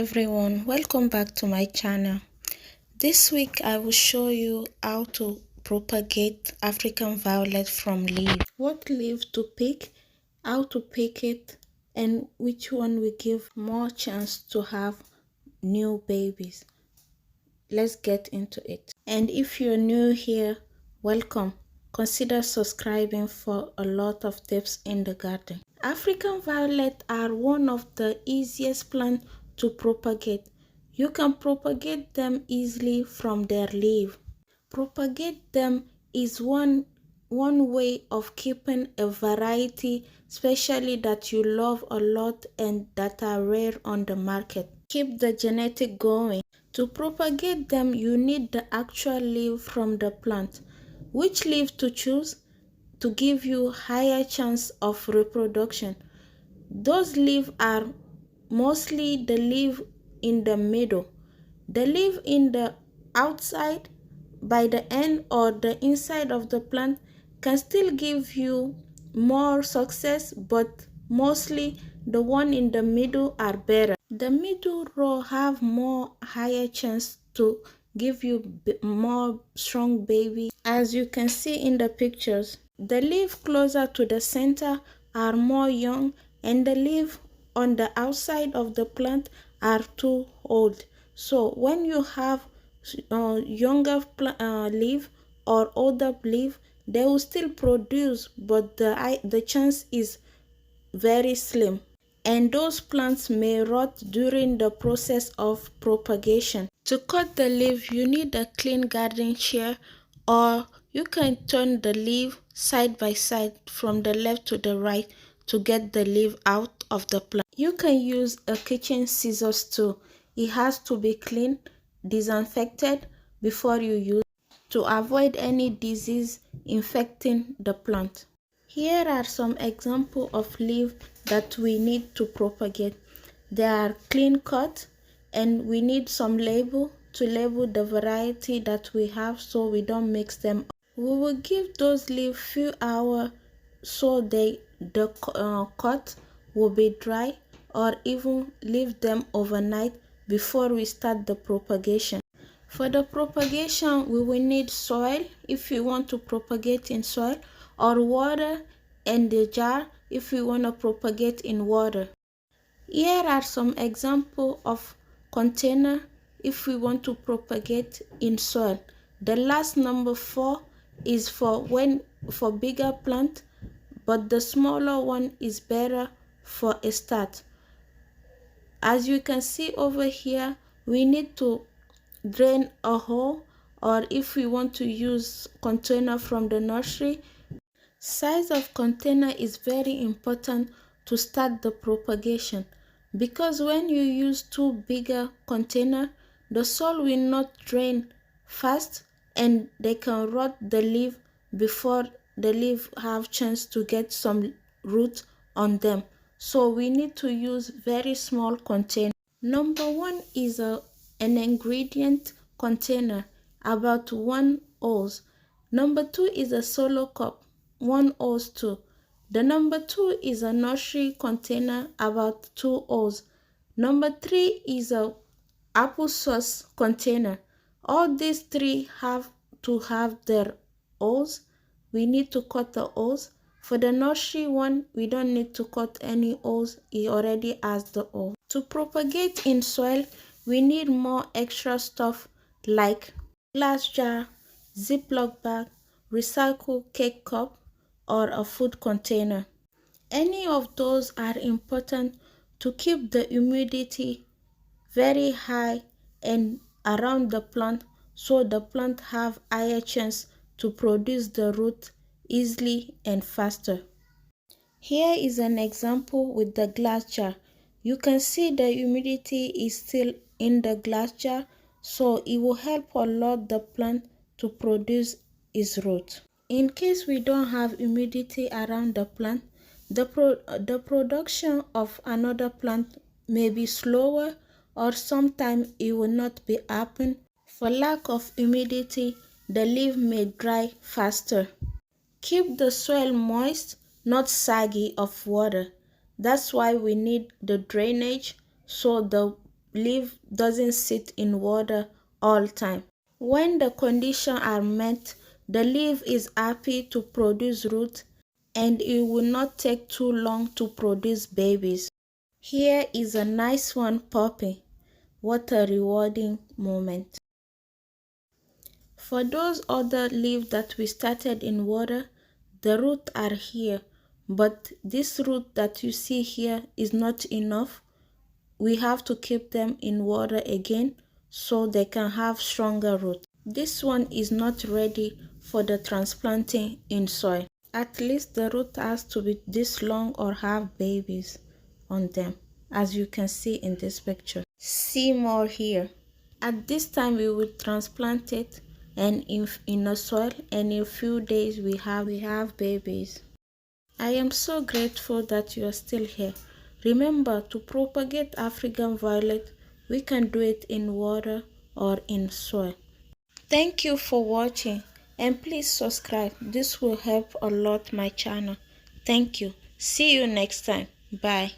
everyone, welcome back to my channel. This week I will show you how to propagate African violet from leaf. What leaf to pick, how to pick it, and which one will give more chance to have new babies. Let's get into it. And if you're new here, welcome. Consider subscribing for a lot of tips in the garden. African violet are one of the easiest plants to propagate. You can propagate them easily from their leaf. Propagate them is one way of keeping a variety, especially that you love a lot and that are rare on the market. Keep the genetic going. To propagate them, you need the actual leaf from the plant. Which leaf to choose to give you higher chance of reproduction? Those leaves are mostly the leaf in the middle. The leaf in the outside, by the end or the inside of the plant can still give you more success, but mostly the one in the middle are better. The middle row have more higher chance to give you more strong baby. As you can see in the pictures, the leaf closer to the center are more young, and the leaf on the outside of the plant are too old. So when you have younger leaf or older leaf, they will still produce, but the chance is very slim, and those plants may rot during the process of propagation. To cut the leaf, you need a clean garden shear, or you can turn the leaf side by side from the left to the right to get the leaf out of the plant. You can use a kitchen scissors too. It has to be clean, disinfected before you use to avoid any disease infecting the plant. Here are some examples of leaves that we need to propagate. They are clean cut, and we need some label to label the variety that we have so we don't mix them up. We will give those leaves few hours so the cut will be dry, or even leave them overnight before we start the propagation. For the propagation, we will need soil if you want to propagate in soil, or water and the jar if we want to propagate in water. Here are some examples of container if we want to propagate in soil. The last number 4 is for bigger plant, but the smaller one is better for a start. As you can see over here, we need to drain a hole, or if we want to use container from the nursery. Size of container is very important to start the propagation, because when you use too bigger container, the soil will not drain fast and they can rot the leaf before the leaf have chance to get some root on them. So we need to use very small container. Number 1 is an ingredient container, about 1 ounce. Number 2 is a solo cup, 1 ounce too. The number 2 is a nursery container, about 2 ounce. Number 3 is a applesauce container. All these 3 have to have their ounce. We need to cut the ounce. For the nursery one, we don't need to cut any ounce. It already has the ounce. To propagate in soil, we need more extra stuff like glass jar, Ziploc bag, recycled cake cup, or a food container. Any of those are important to keep the humidity very high and around the plant, so the plant have higher chance to produce the root easily and faster. Here is an example with the glass jar. You can see the humidity is still in the glass jar, so it will help a lot the plant to produce its root. In case we don't have humidity around the plant, the production of another plant may be slower, or sometimes it will not be happen. For lack of humidity, the leaf may dry faster. Keep the soil moist, not saggy of water. That's why we need the drainage, so the leaf doesn't sit in water all time. When the conditions are met, the leaf is happy to produce roots and it will not take too long to produce babies. Here is a nice one popping. What a rewarding moment. For those other leaves that we started in water, the roots are here, but this root that you see here is not enough. We have to keep them in water again so they can have stronger roots. This one is not ready for the transplanting in soil. At least the root has to be this long or have babies on them, as you can see in this picture. See more here. At this time we will transplant it and in a soil, and in a few days we have babies. I am so grateful that you are still here. Remember, to propagate African violet, we can do it in water or in soil. Thank you for watching, and please subscribe. This will help a lot my channel. Thank you. See you next time. Bye.